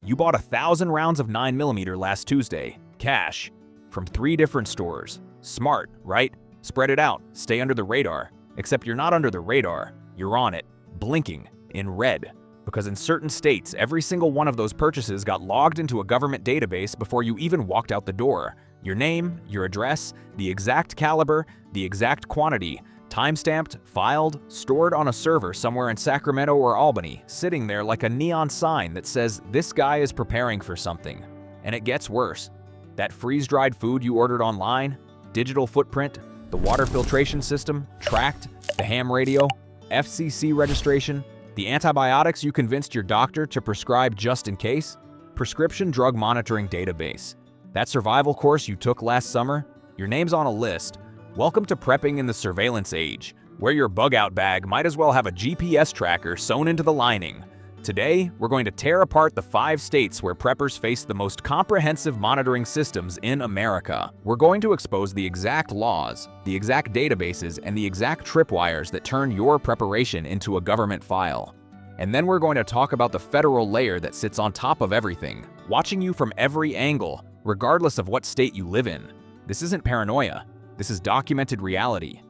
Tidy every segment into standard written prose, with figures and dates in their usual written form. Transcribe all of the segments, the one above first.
You bought 1,000 rounds of 9mm last Tuesday, cash, from 3 different stores. Smart, right? Spread it out, stay under the radar. Except you're not under the radar, you're on it, blinking, in red. Because in certain states, every single one of those purchases got logged into a government database before you even walked out the door. Your name, your address, the exact caliber, the exact quantity, timestamped, filed, stored on a server somewhere in Sacramento or Albany, sitting there like a neon sign that says, "This guy is preparing for something." And it gets worse. That freeze-dried food you ordered online, digital footprint, the water filtration system, tracked, the ham radio, FCC registration, the antibiotics you convinced your doctor to prescribe just in case, prescription drug monitoring database. That survival course you took last summer, your name's on a list. Welcome to prepping in the surveillance age, where your bug-out bag might as well have a GPS tracker sewn into the lining. Today, we're going to tear apart the 5 states where preppers face the most comprehensive monitoring systems in America. We're going to expose the exact laws, the exact databases, and the exact tripwires that turn your preparation into a government file. And then we're going to talk about the federal layer that sits on top of everything, watching you from every angle, regardless of what state you live in. This isn't paranoia. This is documented reality.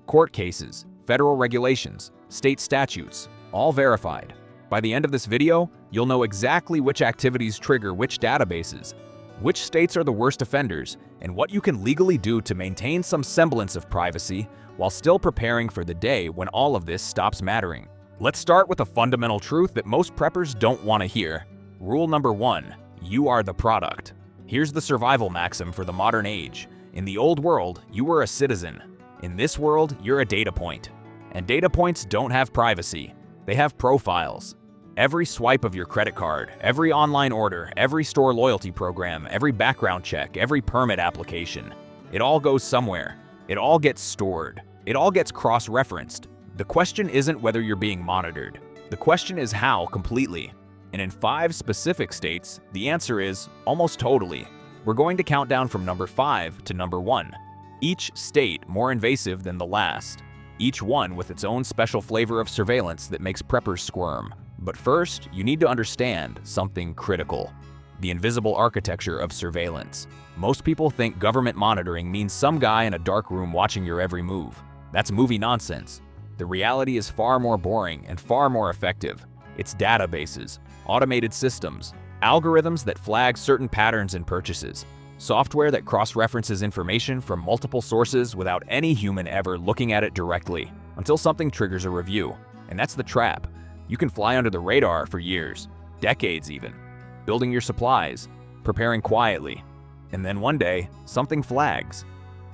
Court cases, federal regulations, state statutes, all verified. By the end of this video, you'll know exactly which activities trigger which databases, which states are the worst offenders, and what you can legally do to maintain some semblance of privacy while still preparing for the day when all of this stops mattering. Let's start with a fundamental truth that most preppers don't want to hear. Rule number 1, you are the product. Here's the survival maxim for the modern age. In the old world, you were a citizen. In this world, you're a data point. And data points don't have privacy. They have profiles. Every swipe of your credit card, every online order, every store loyalty program, every background check, every permit application, it all goes somewhere. It all gets stored. It all gets cross-referenced. The question isn't whether you're being monitored. The question is how completely. And in 5 specific states, the answer is almost totally. We're going to count down from number 5 to number 1. Each state more invasive than the last. Each one with its own special flavor of surveillance that makes preppers squirm. But first, you need to understand something critical: the invisible architecture of surveillance. Most people think government monitoring means some guy in a dark room watching your every move. That's movie nonsense. The reality is far more boring and far more effective. It's databases, automated systems, algorithms that flag certain patterns in purchases, software that cross-references information from multiple sources without any human ever looking at it directly, until something triggers a review. And that's the trap. You can fly under the radar for years, decades even, building your supplies, preparing quietly. And then one day, something flags.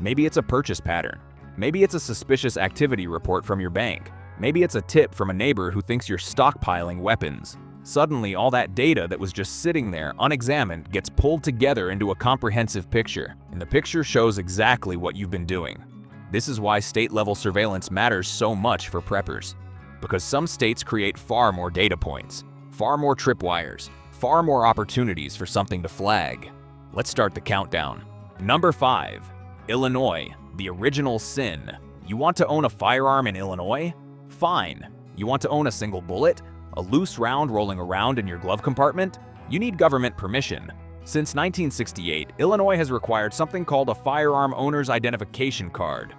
Maybe it's a purchase pattern. Maybe it's a suspicious activity report from your bank. Maybe it's a tip from a neighbor who thinks you're stockpiling weapons. Suddenly, all that data that was just sitting there unexamined gets pulled together into a comprehensive picture, and the picture shows exactly what you've been doing. This is why state-level surveillance matters so much for preppers. Because some states create far more data points, far more tripwires, far more opportunities for something to flag. Let's start the countdown. Number 5, Illinois, the original sin. You want to own a firearm in Illinois? Fine. You want to own a single bullet? A loose round rolling around in your glove compartment? You need government permission. Since 1968, Illinois has required something called a Firearm Owner's Identification Card,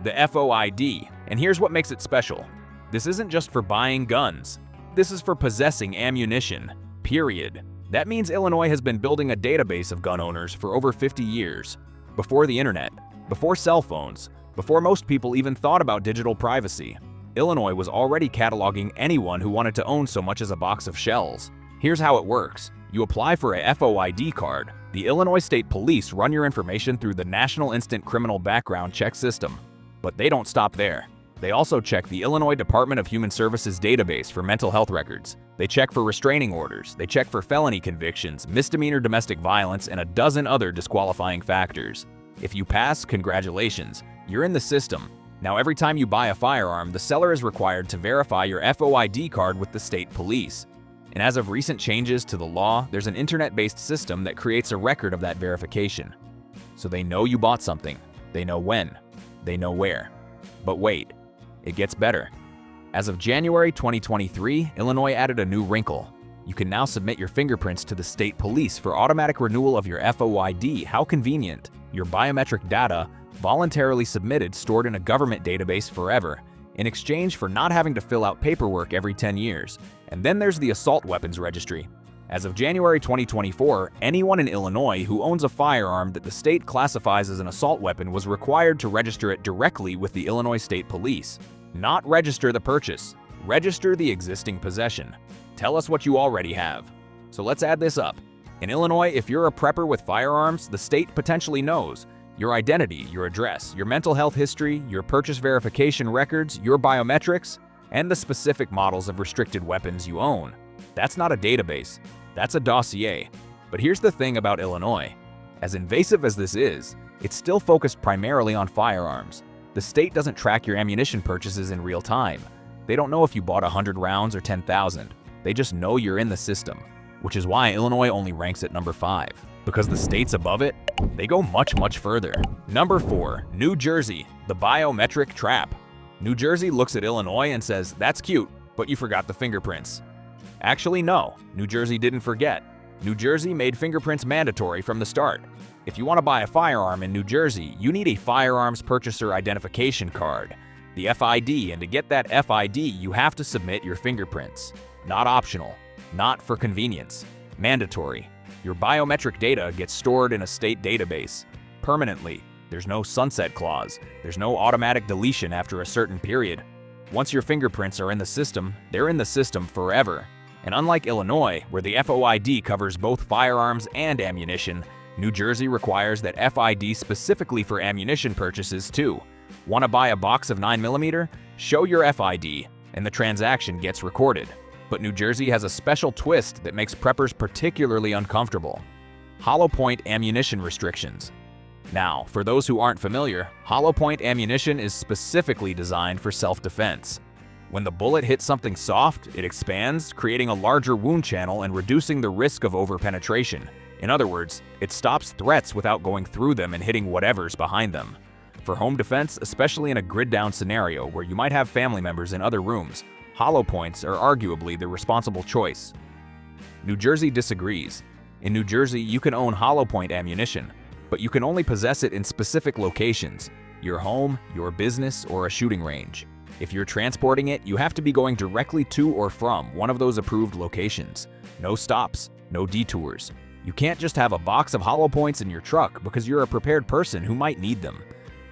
the FOID, and here's what makes it special. This isn't just for buying guns. This is for possessing ammunition, period. That means Illinois has been building a database of gun owners for over 50 years. Before the internet, before cell phones, before most people even thought about digital privacy, Illinois was already cataloging anyone who wanted to own so much as a box of shells. Here's how it works. You apply for a FOID card. The Illinois State Police run your information through the National Instant Criminal Background Check System. But they don't stop there. They also check the Illinois Department of Human Services database for mental health records. They check for restraining orders. They check for felony convictions, misdemeanor domestic violence, and a dozen other disqualifying factors. If you pass, congratulations. You're in the system. Now, every time you buy a firearm, the seller is required to verify your FOID card with the state police. And as of recent changes to the law, there's an internet-based system that creates a record of that verification. So they know you bought something. They know when. They know where. But wait, it gets better. As of January 2023, Illinois added a new wrinkle. You can now submit your fingerprints to the state police for automatic renewal of your FOID. How convenient! Your biometric data, voluntarily submitted, stored in a government database forever, in exchange for not having to fill out paperwork every 10 years. And then there's the Assault Weapons Registry. As of January 2024, anyone in Illinois who owns a firearm that the state classifies as an assault weapon was required to register it directly with the Illinois State Police. Not register the purchase, register the existing possession. Tell us what you already have. So let's add this up. In Illinois, if you're a prepper with firearms, the state potentially knows your identity, your address, your mental health history, your purchase verification records, your biometrics, and the specific models of restricted weapons you own. That's not a database, that's a dossier. But here's the thing about Illinois. As invasive as this is, it's still focused primarily on firearms. The state doesn't track your ammunition purchases in real time. They don't know if you bought 100 rounds or 10,000. They just know you're in the system, which is why Illinois only ranks at number 5. Because the states above it, they go much further. Number 4, New Jersey, the biometric trap. New Jersey looks at Illinois and says, "That's cute, but you forgot the fingerprints." Actually, no, New Jersey didn't forget. New Jersey made fingerprints mandatory from the start. If you want to buy a firearm in New Jersey, you need a firearms purchaser identification card, the FID, and to get that FID, you have to submit your fingerprints. Not optional, not for convenience, mandatory. Your biometric data gets stored in a state database, permanently. There's no sunset clause, there's no automatic deletion after a certain period. Once your fingerprints are in the system, they're in the system forever. And unlike Illinois, where the FOID covers both firearms and ammunition, New Jersey requires that FID specifically for ammunition purchases too. Want to buy a box of 9mm? Show your FID, and the transaction gets recorded. But New Jersey has a special twist that makes preppers particularly uncomfortable. Hollow point ammunition restrictions. Now, for those who aren't familiar, hollow point ammunition is specifically designed for self-defense. When the bullet hits something soft, it expands, creating a larger wound channel and reducing the risk of overpenetration. In other words, it stops threats without going through them and hitting whatever's behind them. For home defense, especially in a grid-down scenario where you might have family members in other rooms, hollow points are arguably the responsible choice. New Jersey disagrees. In New Jersey, you can own hollow point ammunition, but you can only possess it in specific locations: your home, your business, or a shooting range. If you're transporting it, you have to be going directly to or from one of those approved locations. No stops, no detours. You can't just have a box of hollow points in your truck because you're a prepared person who might need them.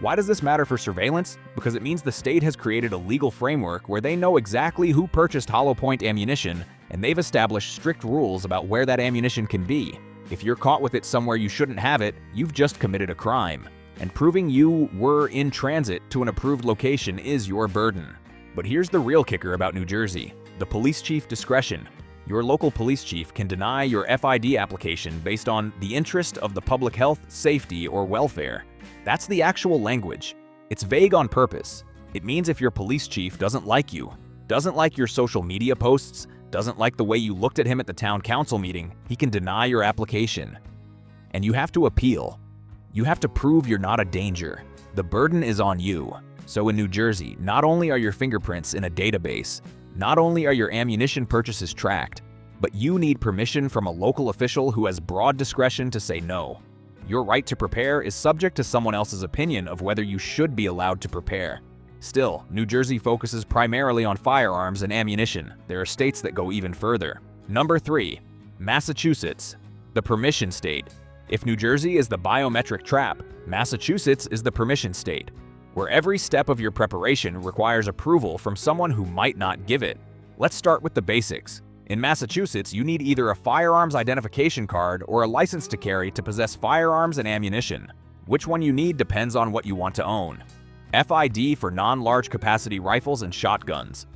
Why does this matter for surveillance? Because it means the state has created a legal framework where they know exactly who purchased hollow point ammunition, and they've established strict rules about where that ammunition can be. If you're caught with it somewhere you shouldn't have it, you've just committed a crime. And proving you were in transit to an approved location is your burden. But here's the real kicker about New Jersey: the police chief discretion. Your local police chief can deny your FID application based on the interest of the public health, safety, or welfare. That's the actual language. It's vague on purpose. It means if your police chief doesn't like you, doesn't like your social media posts, doesn't like the way you looked at him at the town council meeting, he can deny your application. And you have to appeal. You have to prove you're not a danger. The burden is on you. So in New Jersey, not only are your fingerprints in a database, not only are your ammunition purchases tracked, but you need permission from a local official who has broad discretion to say no. Your right to prepare is subject to someone else's opinion of whether you should be allowed to prepare. Still, New Jersey focuses primarily on firearms and ammunition. There are states that go even further. Number 3, Massachusetts, the permission state. If New Jersey is the biometric trap, Massachusetts is the permission state, where every step of your preparation requires approval from someone who might not give it. Let's start with the basics. In Massachusetts, you need either a firearms identification card or a license to carry to possess firearms and ammunition. Which one you need depends on what you want to own. FID for non-large capacity rifles and shotguns.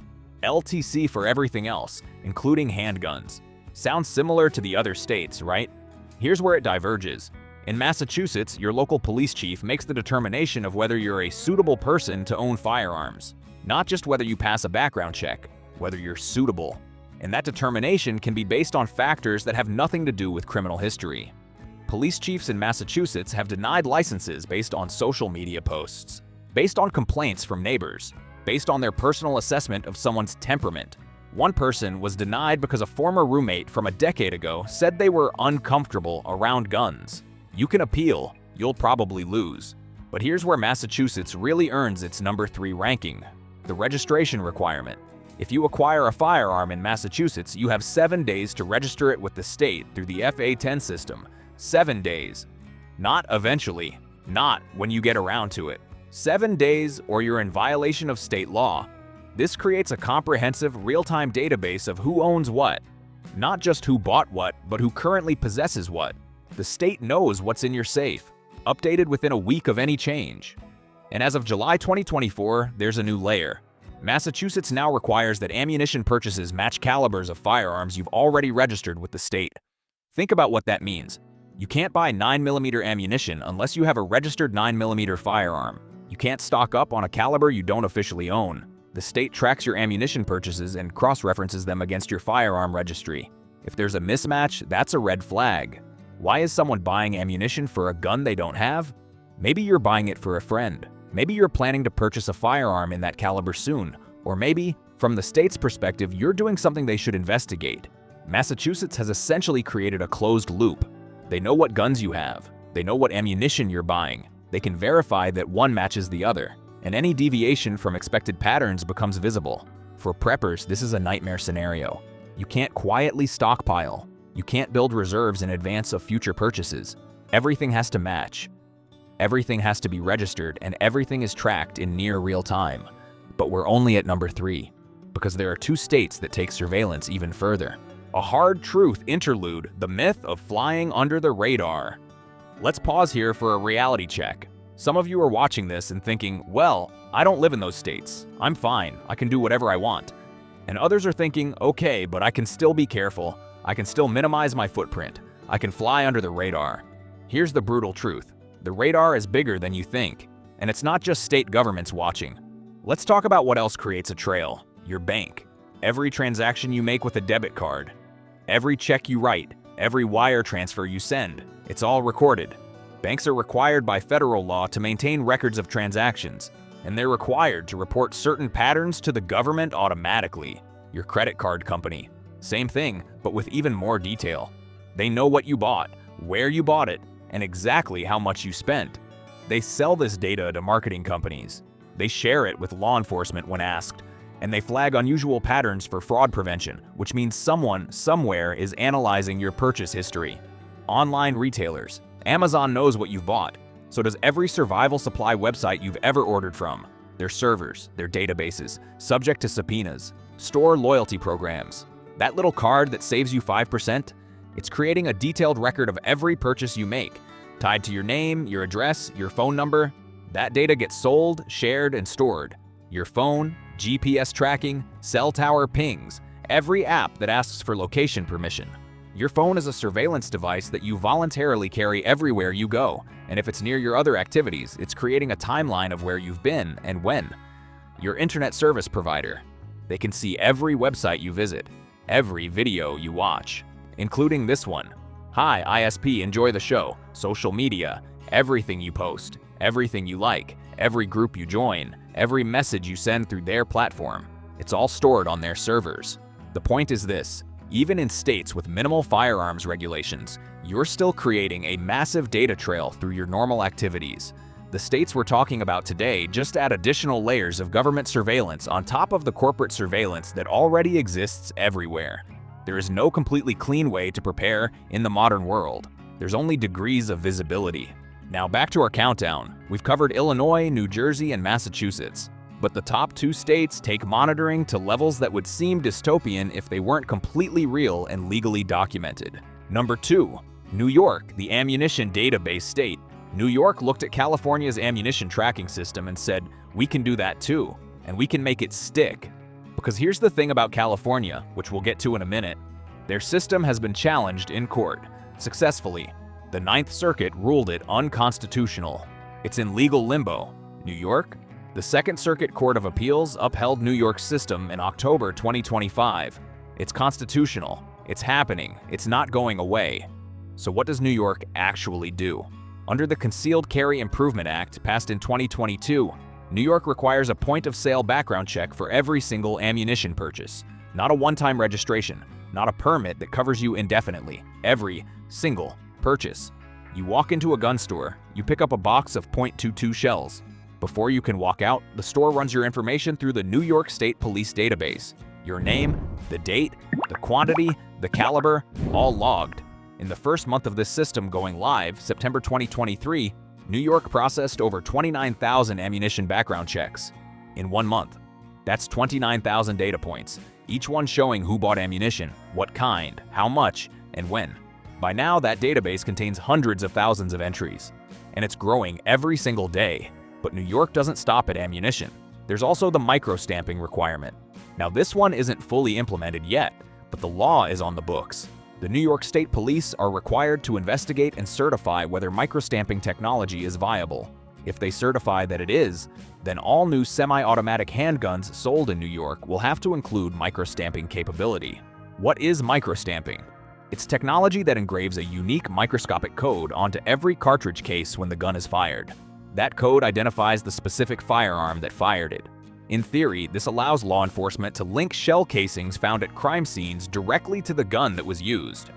LTC for everything else, including handguns. Sounds similar to the other states, right? Here's where it diverges. In Massachusetts, your local police chief makes the determination of whether you're a suitable person to own firearms. Not just whether you pass a background check, whether you're suitable. And that determination can be based on factors that have nothing to do with criminal history. Police chiefs in Massachusetts have denied licenses based on social media posts, based on complaints from neighbors, based on their personal assessment of someone's temperament. One person was denied because a former roommate from a decade ago said they were uncomfortable around guns. You can appeal, you'll probably lose. But here's where Massachusetts really earns its number 3 ranking: the registration requirement. If you acquire a firearm in Massachusetts, you have 7 days to register it with the state through the FA-10 system. 7 days. Not eventually. Not when you get around to it. 7 days or you're in violation of state law. This creates a comprehensive, real-time database of who owns what. Not just who bought what, but who currently possesses what. The state knows what's in your safe, updated within a week of any change. And as of July 2024, there's a new layer. Massachusetts now requires that ammunition purchases match calibers of firearms you've already registered with the state. Think about what that means. You can't buy 9mm ammunition unless you have a registered 9mm firearm. You can't stock up on a caliber you don't officially own. The state tracks your ammunition purchases and cross-references them against your firearm registry. If there's a mismatch, that's a red flag. Why is someone buying ammunition for a gun they don't have? Maybe you're buying it for a friend. Maybe you're planning to purchase a firearm in that caliber soon. Or maybe, from the state's perspective, you're doing something they should investigate. Massachusetts has essentially created a closed loop. They know what guns you have. They know what ammunition you're buying. They can verify that one matches the other. And any deviation from expected patterns becomes visible. For preppers, this is a nightmare scenario. You can't quietly stockpile. You can't build reserves in advance of future purchases. Everything has to match. Everything has to be registered, and everything is tracked in near real time. But we're only at number 3, because there are 2 states that take surveillance even further. A hard truth interlude, the myth of flying under the radar. Let's pause here for a reality check. Some of you are watching this and thinking, well, I don't live in those states. I'm fine. I can do whatever I want. And others are thinking, okay, but I can still be careful. I can still minimize my footprint. I can fly under the radar. Here's the brutal truth. The radar is bigger than you think. And it's not just state governments watching. Let's talk about what else creates a trail. Your bank. Every transaction you make with a debit card. Every check you write. Every wire transfer you send. It's all recorded. Banks are required by federal law to maintain records of transactions, and they're required to report certain patterns to the government automatically. Your credit card company. Same thing, but with even more detail. They know what you bought, where you bought it, and exactly how much you spent. They sell this data to marketing companies. They share it with law enforcement when asked, and they flag unusual patterns for fraud prevention, which means someone, somewhere is analyzing your purchase history. Online retailers. Amazon knows what you've bought. So does every survival supply website you've ever ordered from. Their servers, their databases, subject to subpoenas. Store loyalty programs. That little card that saves you 5%? It's creating a detailed record of every purchase you make, tied to your name, your address, your phone number. That data gets sold, shared, and stored. Your phone, GPS tracking, cell tower pings, every app that asks for location permission. Your phone is a surveillance device that you voluntarily carry everywhere you go, and if it's near your other activities, it's creating a timeline of where you've been and when. Your internet service provider. They can see every website you visit, every video you watch, including this one. Hi, ISP, enjoy the show. Social media, everything you post, everything you like, every group you join, every message you send through their platform. It's all stored on their servers. The point is this. Even in states with minimal firearms regulations, you're still creating a massive data trail through your normal activities. The states we're talking about today just add additional layers of government surveillance on top of the corporate surveillance that already exists everywhere. There is no completely clean way to prepare in the modern world. There's only degrees of visibility. Now back to our countdown. We've covered Illinois, New Jersey, and Massachusetts. But the top 2 states take monitoring to levels that would seem dystopian if they weren't completely real and legally documented. Number 2, New York, the ammunition database state. New York looked at California's ammunition tracking system and said, we can do that too, and we can make it stick. Because here's the thing about California, which we'll get to in a minute. Their system has been challenged in court, successfully. The Ninth Circuit ruled it unconstitutional. It's in legal limbo. New York? The Second Circuit Court of Appeals upheld New York's system in October 2025. It's constitutional. It's happening. It's not going away. So what does New York actually do? Under the Concealed Carry Improvement Act, passed in 2022, New York requires a point-of-sale background check for every single ammunition purchase. Not a one-time registration, not a permit that covers you indefinitely. Every single purchase. You walk into a gun store, you pick up a box of .22 shells. Before you can walk out, the store runs your information through the New York State Police database. Your name, the date, the quantity, the caliber, all logged. In the first month of this system going live, September 2023, New York processed over 29,000 ammunition background checks. In 1 month. That's 29,000 data points, each one showing who bought ammunition, what kind, how much, and when. By now, that database contains hundreds of thousands of entries, and it's growing every single day. But New York doesn't stop at ammunition. There's also the micro-stamping requirement. Now, this one isn't fully implemented yet, but the law is on the books. The New York State Police are required to investigate and certify whether micro-stamping technology is viable. If they certify that it is, then all new semi-automatic handguns sold in New York will have to include micro-stamping capability. What is micro-stamping? It's technology that engraves a unique microscopic code onto every cartridge case when the gun is fired. That code identifies the specific firearm that fired it. In theory, this allows law enforcement to link shell casings found at crime scenes directly to the gun that was used.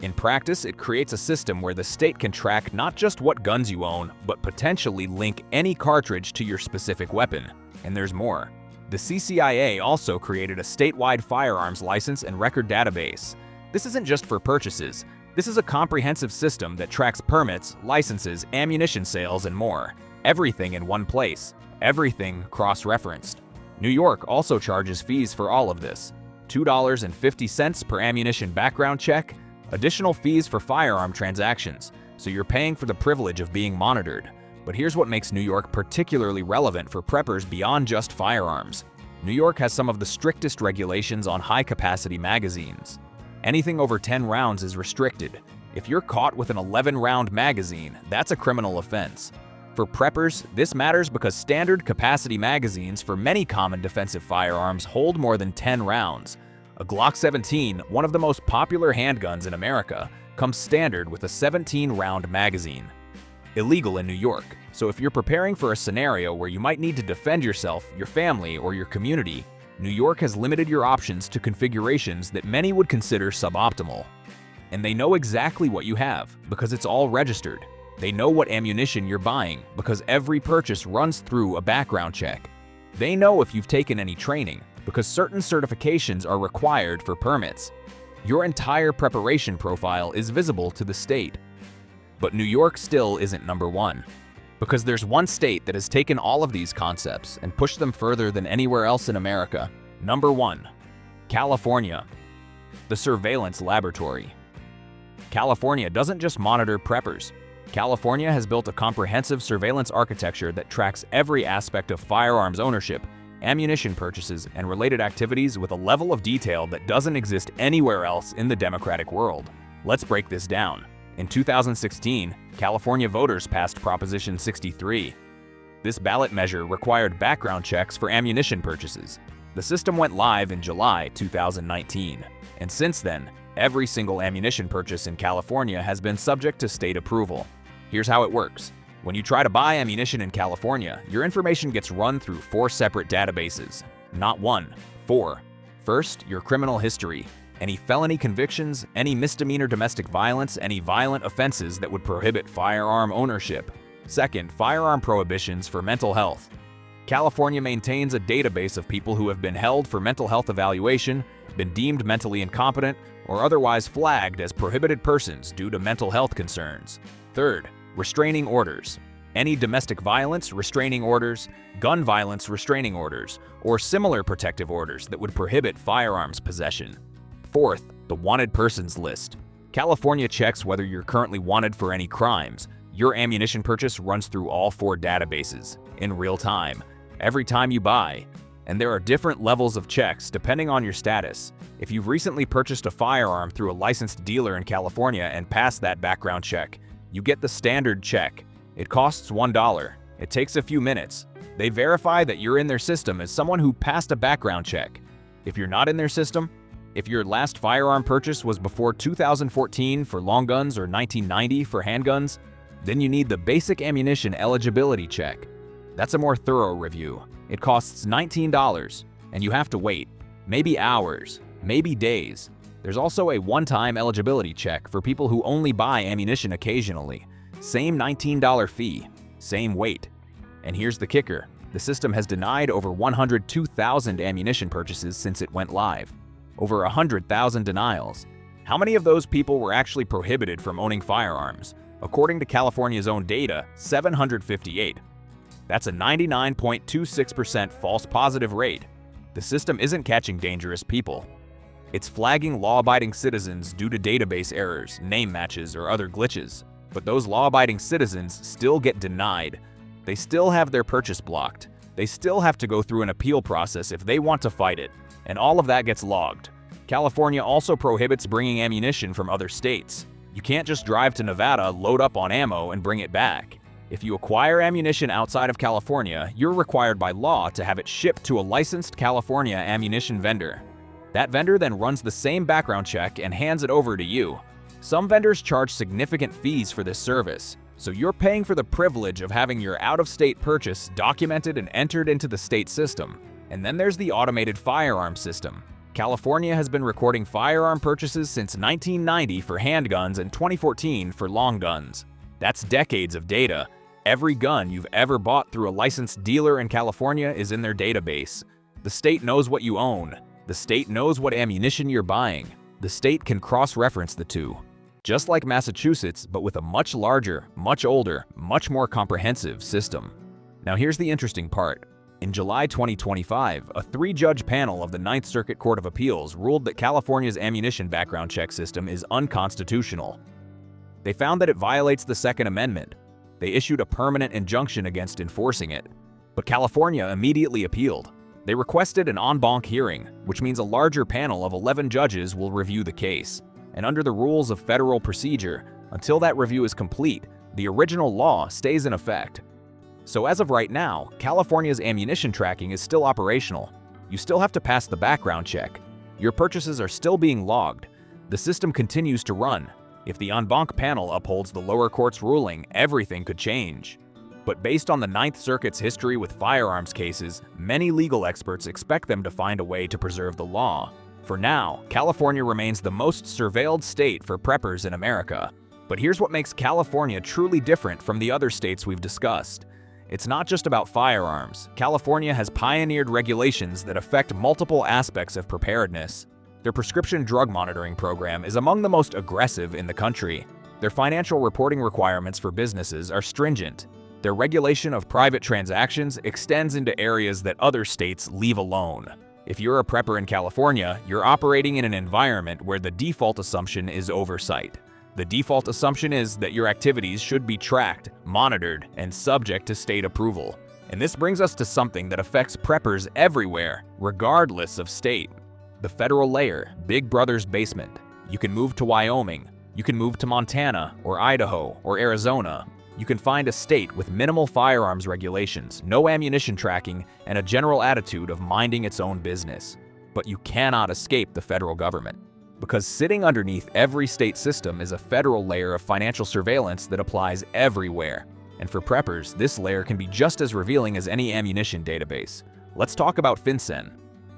In practice, it creates a system where the state can track not just what guns you own, but potentially link any cartridge to your specific weapon. And there's more. The CCIA also created a statewide firearms license and record database. This isn't just for purchases. This is a comprehensive system that tracks permits, licenses, ammunition sales, and more. Everything in one place. Everything cross-referenced. New York also charges fees for all of this. $2.50 per ammunition background check, additional fees for firearm transactions, so you're paying for the privilege of being monitored. But here's what makes New York particularly relevant for preppers beyond just firearms. New York has some of the strictest regulations on high-capacity magazines. Anything over 10 rounds is restricted. If you're caught with an 11-round magazine, that's a criminal offense. For preppers, this matters because standard capacity magazines for many common defensive firearms hold more than 10 rounds. A Glock 17, one of the most popular handguns in America, comes standard with a 17-round magazine. Illegal in New York, so if you're preparing for a scenario where you might need to defend yourself, your family, or your community, New York has limited your options to configurations that many would consider suboptimal. And they know exactly what you have, because it's all registered. They know what ammunition you're buying, because every purchase runs through a background check. They know if you've taken any training, because certain certifications are required for permits. Your entire preparation profile is visible to the state. But New York still isn't number one. Because there's one state that has taken all of these concepts and pushed them further than anywhere else in America. Number 1. California. The surveillance laboratory. California doesn't just monitor preppers. California has built a comprehensive surveillance architecture that tracks every aspect of firearms ownership, ammunition purchases, and related activities with a level of detail that doesn't exist anywhere else in the democratic world. Let's break this down. In 2016, California voters passed Proposition 63. This ballot measure required background checks for ammunition purchases. The system went live in July 2019, and since then, every single ammunition purchase in California has been subject to state approval. Here's how it works. When you try to buy ammunition in California, your information gets run through 4 separate databases. Not 1, 4. First, your criminal history. Any felony convictions, any misdemeanor domestic violence, any violent offenses that would prohibit firearm ownership. Second, firearm prohibitions for mental health. California maintains a database of people who have been held for mental health evaluation, been deemed mentally incompetent, or otherwise flagged as prohibited persons due to mental health concerns. Third, restraining orders. Any domestic violence restraining orders, gun violence restraining orders, or similar protective orders that would prohibit firearms possession. Fourth, the wanted persons list. California checks whether you're currently wanted for any crimes. Your ammunition purchase runs through all 4 databases, in real time, every time you buy. And there are different levels of checks depending on your status. If you've recently purchased a firearm through a licensed dealer in California and passed that background check, you get the standard check. It costs $1. It takes a few minutes. They verify that you're in their system as someone who passed a background check. If you're not in their system, if your last firearm purchase was before 2014 for long guns or 1990 for handguns, then you need the basic ammunition eligibility check. That's a more thorough review. It costs $19, and you have to wait. maybe hours, maybe days. There's also a one-time eligibility check for people who only buy ammunition occasionally. Same $19 fee, same weight. And here's the kicker. The system has denied over 102,000 ammunition purchases since it went live. Over 100,000 denials. How many of those people were actually prohibited from owning firearms? According to California's own data, 758. That's a 99.26% false positive rate. The system isn't catching dangerous people. It's flagging law-abiding citizens due to database errors, name matches, or other glitches. But those law-abiding citizens still get denied. They still have their purchase blocked. They still have to go through an appeal process if they want to fight it. And all of that gets logged. California also prohibits bringing ammunition from other states. You can't just drive to Nevada, load up on ammo, and bring it back. If you acquire ammunition outside of California, you're required by law to have it shipped to a licensed California ammunition vendor. That vendor then runs the same background check and hands it over to you. Some vendors charge significant fees for this service, so you're paying for the privilege of having your out-of-state purchase documented and entered into the state system. And then there's the automated firearm system. California has been recording firearm purchases since 1990 for handguns and 2014 for long guns. That's decades of data. Every gun you've ever bought through a licensed dealer in California is in their database. The state knows what you own. The state knows what ammunition you're buying. The state can cross-reference the two. Just like Massachusetts, but with a much larger, much older, much more comprehensive system. Now here's the interesting part. In July 2025, a 3-judge panel of the Ninth Circuit Court of Appeals ruled that California's ammunition background check system is unconstitutional. They found that it violates the Second Amendment. They issued a permanent injunction against enforcing it. But California immediately appealed. They requested an en banc hearing, which means a larger panel of 11 judges will review the case. And under the rules of federal procedure, until that review is complete, the original law stays in effect. So as of right now, California's ammunition tracking is still operational. You still have to pass the background check. Your purchases are still being logged. The system continues to run. If the en banc panel upholds the lower court's ruling, everything could change. But based on the Ninth Circuit's history with firearms cases, many legal experts expect them to find a way to preserve the law. For now, California remains the most surveilled state for preppers in America. But here's what makes California truly different from the other states we've discussed. It's not just about firearms. California has pioneered regulations that affect multiple aspects of preparedness. Their prescription drug monitoring program is among the most aggressive in the country. Their financial reporting requirements for businesses are stringent. Their regulation of private transactions extends into areas that other states leave alone. If you're a prepper in California, you're operating in an environment where the default assumption is oversight. The default assumption is that your activities should be tracked, monitored, and subject to state approval. And this brings us to something that affects preppers everywhere, regardless of state. The federal layer, Big Brother's basement. You can move to Wyoming. You can move to Montana, or Idaho, or Arizona. You can find a state with minimal firearms regulations, no ammunition tracking, and a general attitude of minding its own business. But you cannot escape the federal government. Because sitting underneath every state system is a federal layer of financial surveillance that applies everywhere. And for preppers, this layer can be just as revealing as any ammunition database. Let's talk about FinCEN.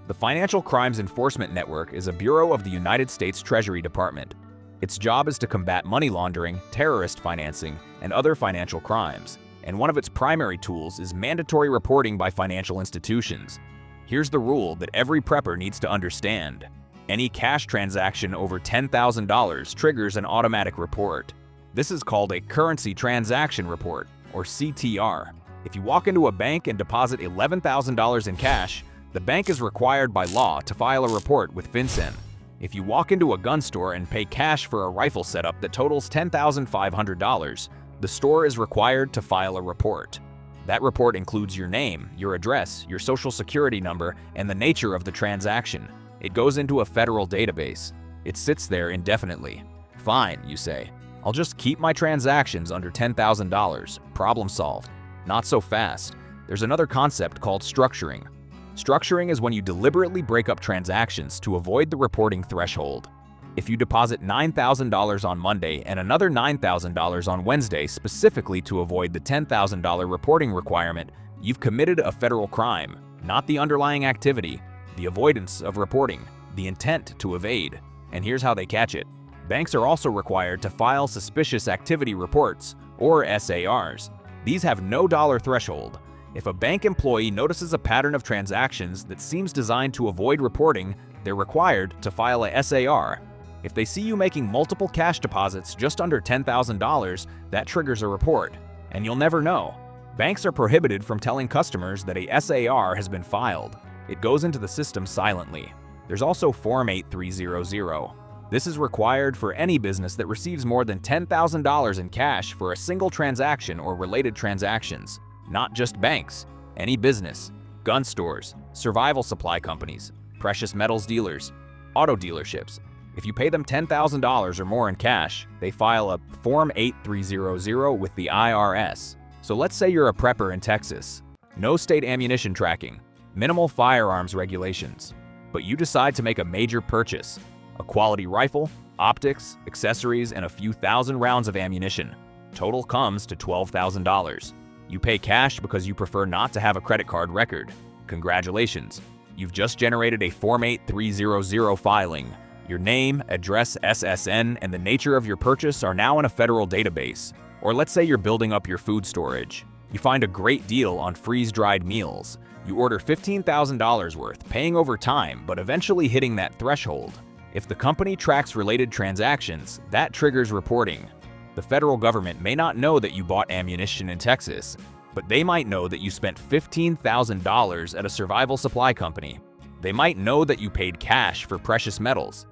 The Financial Crimes Enforcement Network is a bureau of the United States Treasury Department. Its job is to combat money laundering, terrorist financing, and other financial crimes. And one of its primary tools is mandatory reporting by financial institutions. Here's the rule that every prepper needs to understand. Any cash transaction over $10,000 triggers an automatic report. This is called a currency transaction report, or CTR. If you walk into a bank and deposit $11,000 in cash, the bank is required by law to file a report with FinCEN. If you walk into a gun store and pay cash for a rifle setup that totals $10,500, the store is required to file a report. That report includes your name, your address, your social security number, and the nature of the transaction. It goes into a federal database. It sits there indefinitely. Fine, you say. I'll just keep my transactions under $10,000. Problem solved. Not so fast. There's another concept called structuring. Structuring is when you deliberately break up transactions to avoid the reporting threshold. If you deposit $9,000 on Monday and another $9,000 on Wednesday specifically to avoid the $10,000 reporting requirement, you've committed a federal crime, not the underlying activity. the avoidance of reporting, the intent to evade. And here's how they catch it. Banks are also required to file suspicious activity reports, or SARs. These have no dollar threshold. If a bank employee notices a pattern of transactions that seems designed to avoid reporting, they're required to file a SAR. If they see you making multiple cash deposits just under $10,000, that triggers a report, and you'll never know. Banks are prohibited from telling customers that a SAR has been filed. It goes into the system silently. There's also Form 8300. This is required for any business that receives more than $10,000 in cash for a single transaction or related transactions. Not just banks, any business, gun stores, survival supply companies, precious metals dealers, auto dealerships. If you pay them $10,000 or more in cash, they file a Form 8300 with the IRS. So let's say you're a prepper in Texas. No state ammunition tracking, minimal firearms regulations. But you decide to make a major purchase. A quality rifle, optics, accessories, and a few thousand rounds of ammunition. Total comes to $12,000. You pay cash because you prefer not to have a credit card record. Congratulations. You've just generated a Form 8300 filing. Your name, address, SSN, and the nature of your purchase are now in a federal database. Or let's say you're building up your food storage. You find a great deal on freeze-dried meals. You order $15,000 worth, paying over time, but eventually hitting that threshold. If the company tracks related transactions, that triggers reporting. The federal government may not know that you bought ammunition in Texas, but they might know that you spent $15,000 at a survival supply company. They might know that you paid cash for precious metals.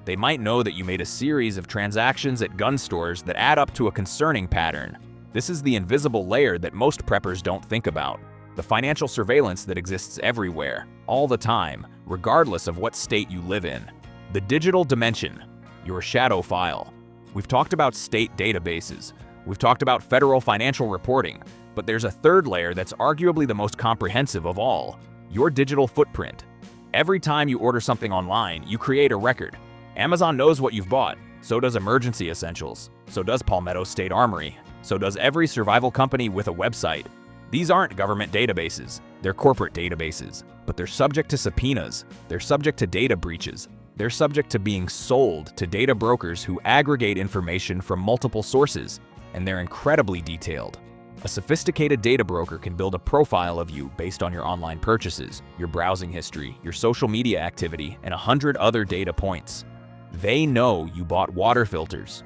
They might know that you made a series of transactions at gun stores that add up to a concerning pattern. This is the invisible layer that most preppers don't think about. The financial surveillance that exists everywhere, all the time, regardless of what state you live in. The digital dimension, your shadow file. We've talked about state databases. We've talked about federal financial reporting. But there's a third layer that's arguably the most comprehensive of all, your digital footprint. Every time you order something online, you create a record. Amazon knows what you've bought. So does Emergency Essentials. So does Palmetto State Armory. So does every survival company with a website. These aren't government databases. They're corporate databases. But they're subject to subpoenas. They're subject to data breaches. They're subject to being sold to data brokers who aggregate information from multiple sources. And they're incredibly detailed. A sophisticated data broker can build a profile of you based on your online purchases, your browsing history, your social media activity, and 100 other data points. They know you bought water filters.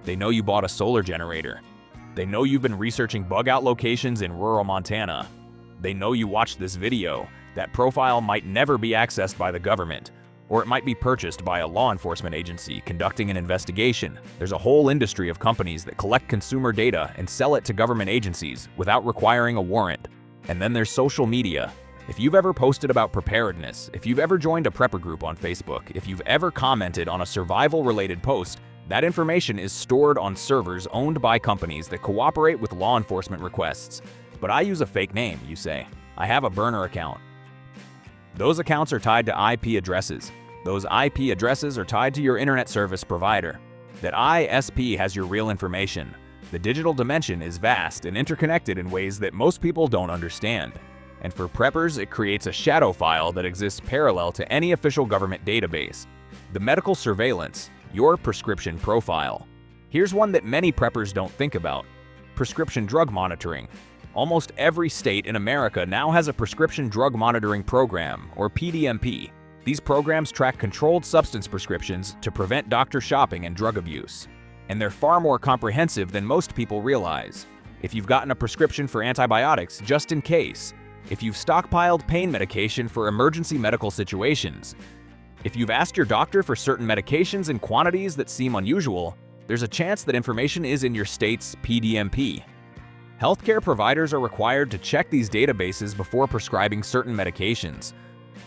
They know you bought a solar generator. They know you've been researching bug-out locations in rural Montana. They know you watched this video. That profile might never be accessed by the government, or it might be purchased by a law enforcement agency conducting an investigation. There's a whole industry of companies that collect consumer data and sell it to government agencies without requiring a warrant. And then there's social media. If you've ever posted about preparedness, if you've ever joined a prepper group on Facebook, if you've ever commented on a survival-related post, that information is stored on servers owned by companies that cooperate with law enforcement requests. But I use a fake name, you say. I have a burner account. Those accounts are tied to IP addresses. Those IP addresses are tied to your internet service provider. That ISP has your real information. The digital dimension is vast and interconnected in ways that most people don't understand. And for preppers, it creates a shadow file that exists parallel to any official government database. The medical surveillance, your prescription profile. Here's one that many preppers don't think about. Prescription drug monitoring. Almost every state in America now has a prescription drug monitoring program, or PDMP. These programs track controlled substance prescriptions to prevent doctor shopping and drug abuse. And they're far more comprehensive than most people realize. If you've gotten a prescription for antibiotics just in case, if you've stockpiled pain medication for emergency medical situations, if you've asked your doctor for certain medications in quantities that seem unusual, there's a chance that information is in your state's PDMP. Healthcare providers are required to check these databases before prescribing certain medications.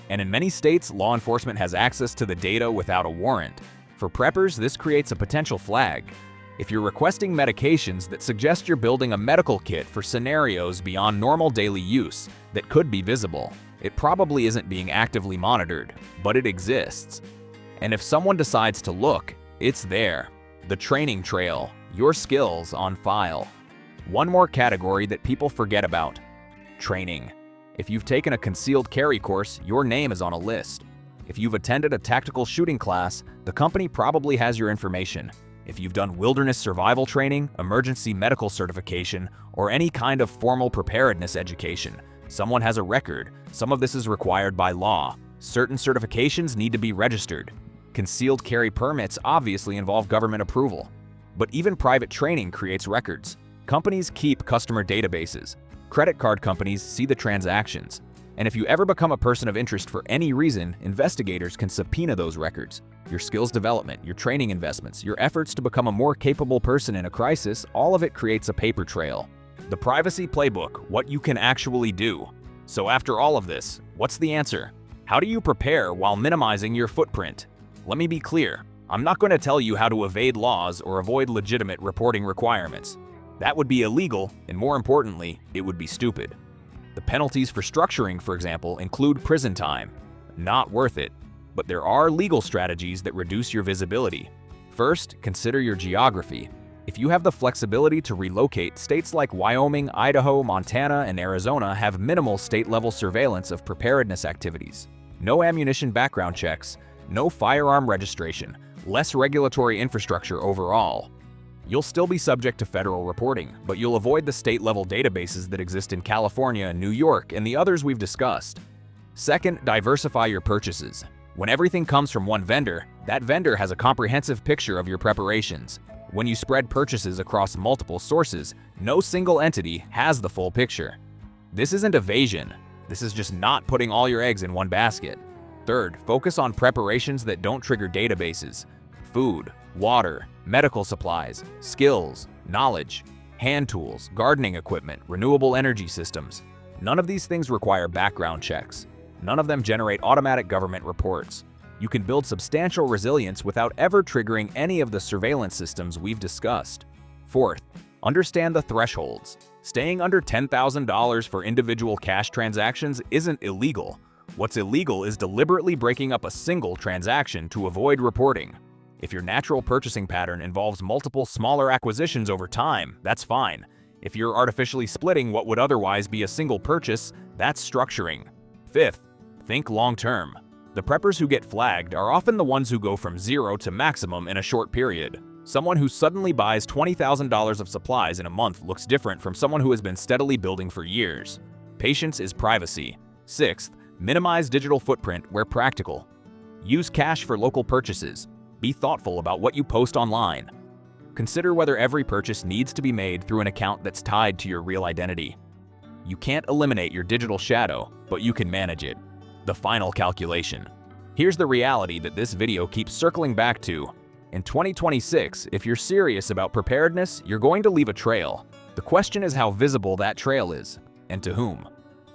And in many states, law enforcement has access to the data without a warrant. For preppers, this creates a potential flag. If you're requesting medications that suggest you're building a medical kit for scenarios beyond normal daily use that could be visible, it probably isn't being actively monitored, but it exists. And if someone decides to look, it's there. The training trail, your skills on file. One more category that people forget about: training. If you've taken a concealed carry course, your name is on a list. If you've attended a tactical shooting class, the company probably has your information. If you've done wilderness survival training, emergency medical certification, or any kind of formal preparedness education, someone has a record. Some of this is required by law. Certain certifications need to be registered. Concealed carry permits obviously involve government approval. But even private training creates records. Companies keep customer databases. Credit card companies see the transactions. And if you ever become a person of interest for any reason, investigators can subpoena those records. Your skills development, your training investments, your efforts to become a more capable person in a crisis, all of it creates a paper trail. The privacy playbook, what you can actually do. So after all of this, what's the answer? How do you prepare while minimizing your footprint? Let me be clear, I'm not going to tell you how to evade laws or avoid legitimate reporting requirements. That would be illegal, and more importantly, it would be stupid. The penalties for structuring, for example, include prison time. Not worth it. But there are legal strategies that reduce your visibility. First, consider your geography. If you have the flexibility to relocate, states like Wyoming, Idaho, Montana, and Arizona have minimal state-level surveillance of preparedness activities. No ammunition background checks, no firearm registration, less regulatory infrastructure overall. You'll still be subject to federal reporting, but you'll avoid the state-level databases that exist in California, New York, and the others we've discussed. Second, diversify your purchases. When everything comes from one vendor, that vendor has a comprehensive picture of your preparations. When you spread purchases across multiple sources, no single entity has the full picture. This isn't evasion. This is just not putting all your eggs in one basket. Third, focus on preparations that don't trigger databases. Food, water, medical supplies, skills, knowledge, hand tools, gardening equipment, renewable energy systems. None of these things require background checks. None of them generate automatic government reports. You can build substantial resilience without ever triggering any of the surveillance systems we've discussed. Fourth, understand the thresholds. Staying under $10,000 for individual cash transactions isn't illegal. What's illegal is deliberately breaking up a single transaction to avoid reporting. If your natural purchasing pattern involves multiple smaller acquisitions over time, that's fine. If you're artificially splitting what would otherwise be a single purchase, that's structuring. Fifth, think long-term. The preppers who get flagged are often the ones who go from zero to maximum in a short period. Someone who suddenly buys $20,000 of supplies in a month looks different from someone who has been steadily building for years. Patience is privacy. Sixth, minimize digital footprint where practical. Use cash for local purchases. Be thoughtful about what you post online. Consider whether every purchase needs to be made through an account that's tied to your real identity. You can't eliminate your digital shadow, but you can manage it. The final calculation. Here's the reality that this video keeps circling back to. In 2026, if you're serious about preparedness, you're going to leave a trail. The question is how visible that trail is, and to whom.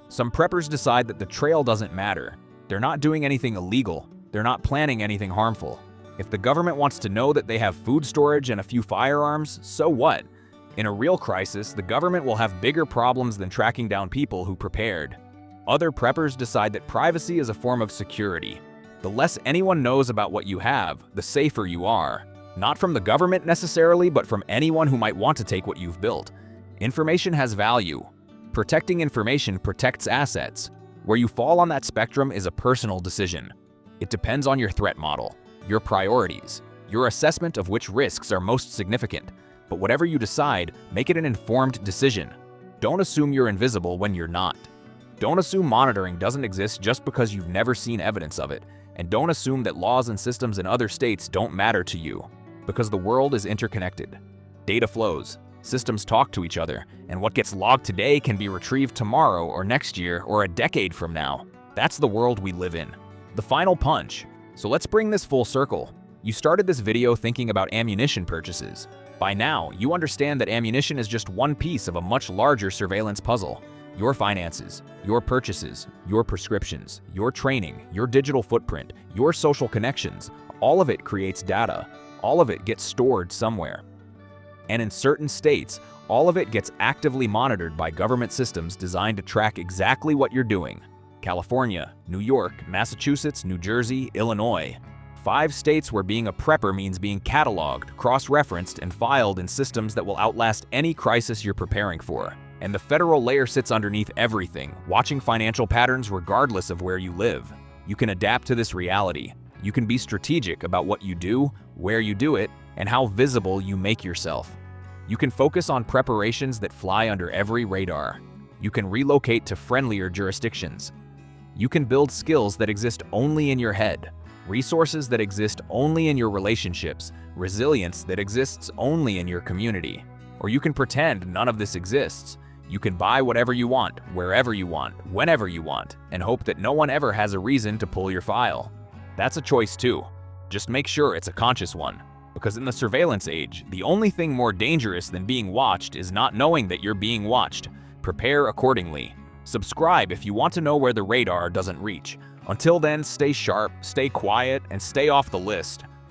Some preppers decide that the trail doesn't matter. They're not doing anything illegal. They're not planning anything harmful. If the government wants to know that they have food storage and a few firearms, so what? In a real crisis, the government will have bigger problems than tracking down people who prepared. Other preppers decide that privacy is a form of security. The less anyone knows about what you have, the safer you are. Not from the government necessarily, but from anyone who might want to take what you've built. Information has value. Protecting information protects assets. Where you fall on that spectrum is a personal decision. It depends on your threat model, your priorities, your assessment of which risks are most significant. But whatever you decide, make it an informed decision. Don't assume you're invisible when you're not. Don't assume monitoring doesn't exist just because you've never seen evidence of it. And don't assume that laws and systems in other states don't matter to you. Because the world is interconnected. Data flows, systems talk to each other, and what gets logged today can be retrieved tomorrow or next year or a decade from now. That's the world we live in. The final punch. So let's bring this full circle. You started this video thinking about ammunition purchases. By now, you understand that ammunition is just one piece of a much larger surveillance puzzle. Your finances, your purchases, your prescriptions, your training, your digital footprint, your social connections, all of it creates data. All of it gets stored somewhere. And in certain states, all of it gets actively monitored by government systems designed to track exactly what you're doing. California, New York, Massachusetts, New Jersey, Illinois. 5 states where being a prepper means being cataloged, cross-referenced, and filed in systems that will outlast any crisis you're preparing for. And the federal layer sits underneath everything, watching financial patterns regardless of where you live. You can adapt to this reality. You can be strategic about what you do, where you do it, and how visible you make yourself. You can focus on preparations that fly under every radar. You can relocate to friendlier jurisdictions. You can build skills that exist only in your head, resources that exist only in your relationships, resilience that exists only in your community. Or you can pretend none of this exists. You can buy whatever you want, wherever you want, whenever you want, and hope that no one ever has a reason to pull your file. That's a choice too. Just make sure it's a conscious one. Because in the surveillance age, the only thing more dangerous than being watched is not knowing that you're being watched. Prepare accordingly. Subscribe if you want to know where the radar doesn't reach. Until then, stay sharp, stay quiet, and stay off the list.